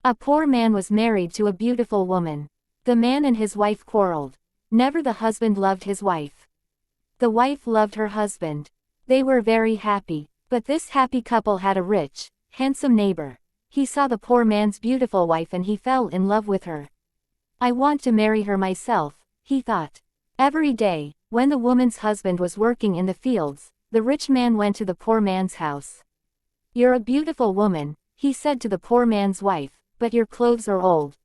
A poor man was married to a beautiful woman. The man and his wife quarreled. Never the husband loved his wife. The wife loved her husband. They were very happy. But this happy couple had a rich, handsome neighbor. He saw the poor man's beautiful wife and he fell in love with her. I want to marry her myself, he thought. Every day, when the woman's husband was working in the fields, the rich man went to the poor man's house. "You're a beautiful woman," he said to the poor man's wife, "but your clothes are old.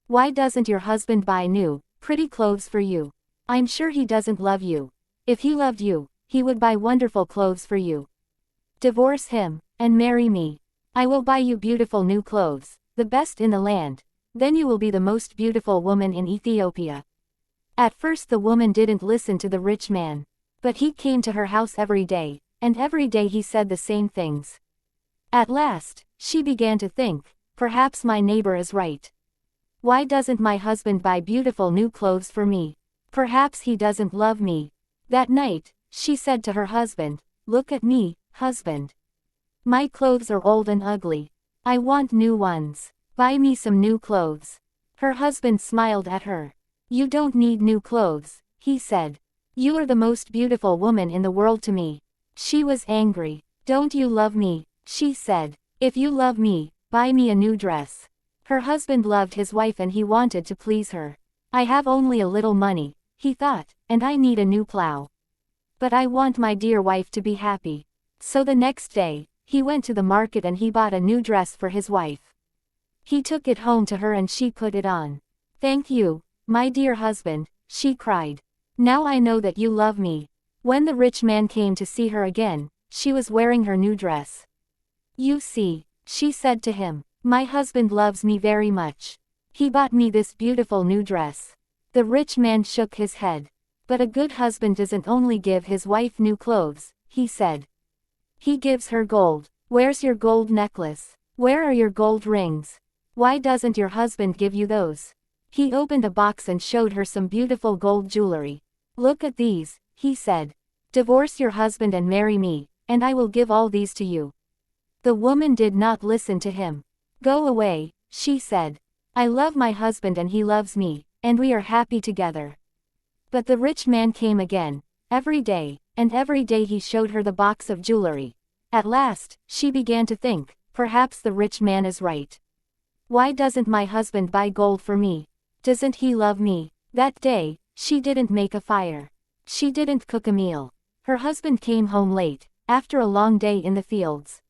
Why doesn't your husband buy new, pretty clothes for you? I'm sure he doesn't love you. If he loved you, he would buy wonderful clothes for you. Divorce him, and marry me. I will buy you beautiful new clothes, the best in the land. Then you will be the most beautiful woman in Ethiopia." At first the woman didn't listen to the rich man. But he came to her house every day, and every day he said the same things. At last, she began to think, perhaps my neighbor is right. Why doesn't my husband buy beautiful new clothes for me? Perhaps he doesn't love me. That night, she said to her husband, "Look at me, husband. My clothes are old and ugly. I want new ones. Buy me some new clothes." Her husband smiled at her. "You don't need new clothes," he said. "You are the most beautiful woman in the world to me." She was angry. "Don't you love me?" she said. "If you love me, buy me a new dress." Her husband loved his wife and he wanted to please her. "I have only a little money," he thought, "and I need a new plow. But I want my dear wife to be happy." So the next day, he went to the market and he bought a new dress for his wife. He took it home to her and she put it on. "Thank you, my dear husband," she cried. "Now I know that you love me." When the rich man came to see her again, she was wearing her new dress. "You see," she said to him, "my husband loves me very much. He bought me this beautiful new dress." The rich man shook his head. "But a good husband doesn't only give his wife new clothes," he said. "He gives her gold. Where's your gold necklace? Where are your gold rings? Why doesn't your husband give you those?" He opened a box and showed her some beautiful gold jewelry. "Look at these," he said. "Divorce your husband and marry me, and I will give all these to you." The woman did not listen to him. "Go away," she said. "I love my husband and he loves me, and we are happy together." But the rich man came again, every day, and every day he showed her the box of jewelry. At last, she began to think, perhaps the rich man is right. Why doesn't my husband buy gold for me? Doesn't he love me? That day, she didn't make a fire. She didn't cook a meal. Her husband came home late, after a long day in the fields.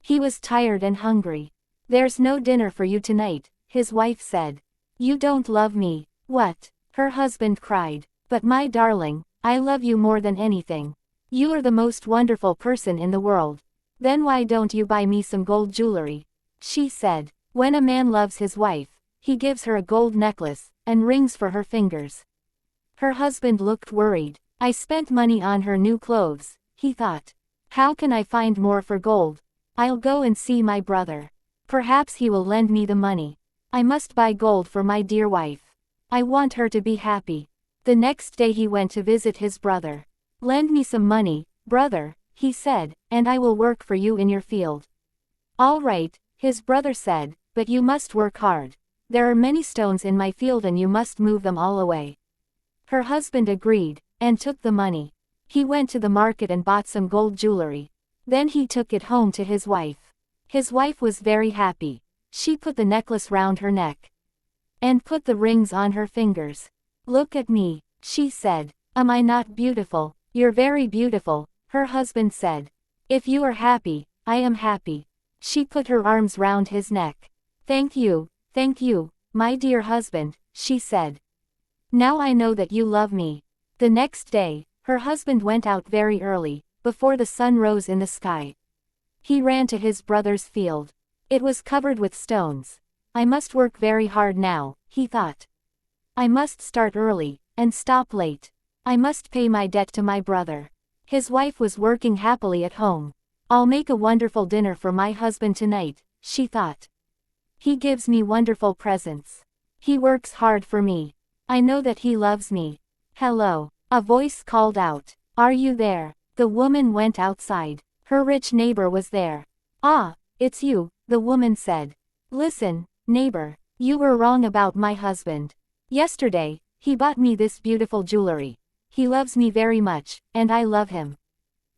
He was tired and hungry. "There's no dinner for you tonight," his wife said. "You don't love me." "What?" her husband cried. "But my darling, I love you more than anything. You are the most wonderful person in the world. Then why don't you buy me some gold jewelry?" She said. When a man loves his wife, he gives her a gold necklace, and rings for her fingers. Her husband looked worried. "I spent money on her new clothes," he thought. "How can I find more for gold? I'll go and see my brother. Perhaps he will lend me the money. I must buy gold for my dear wife. I want her to be happy." The next day he went to visit his brother. "Lend me some money, brother," he said, "and I will work for you in your field." "All right," his brother said, "but you must work hard. There are many stones in my field and you must move them all away." Her husband agreed, and took the money. He went to the market and bought some gold jewelry. Then he took it home to his wife. His wife was very happy. She put the necklace round her neck. And put the rings on her fingers. "Look at me," she said. "Am I not beautiful?" "You're very beautiful," her husband said. "If you are happy, I am happy." She put her arms round his neck. thank you, my dear husband," she said. "Now I know that you love me." The next day, her husband went out very early, before the sun rose in the sky. He ran to his brother's field. It was covered with stones. "I must work very hard now," he thought. "I must start early, and stop late. I must pay my debt to my brother." His wife was working happily at home. "I'll make a wonderful dinner for my husband tonight," she thought. "He gives me wonderful presents. He works hard for me. I know that he loves me." "Hello," a voice called out. "Are you there?" The woman went outside. Her rich neighbor was there. "Ah, it's you," the woman said. "Listen, Neighbor, you were wrong about my husband. Yesterday, he bought me this beautiful jewelry. He loves me very much, and I love him.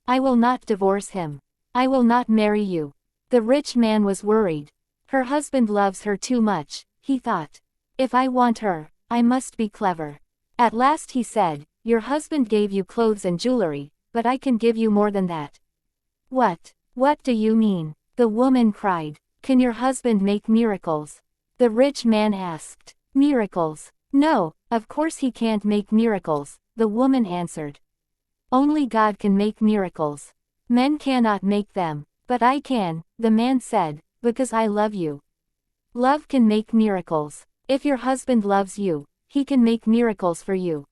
I will not divorce him. I will not marry you. The rich man was worried. Her husband loves her too much, he thought. If I want her, I must be clever. At last he said, your husband gave you clothes and jewelry, but I can give you more than that. What? What do you mean? The woman cried. Can your husband make miracles? The rich man asked. Miracles? No, of course he can't make miracles, the woman answered. Only God can make miracles. Men cannot make them, but I can, the man said, because I love you. Love can make miracles. If your husband loves you, he can make miracles for you.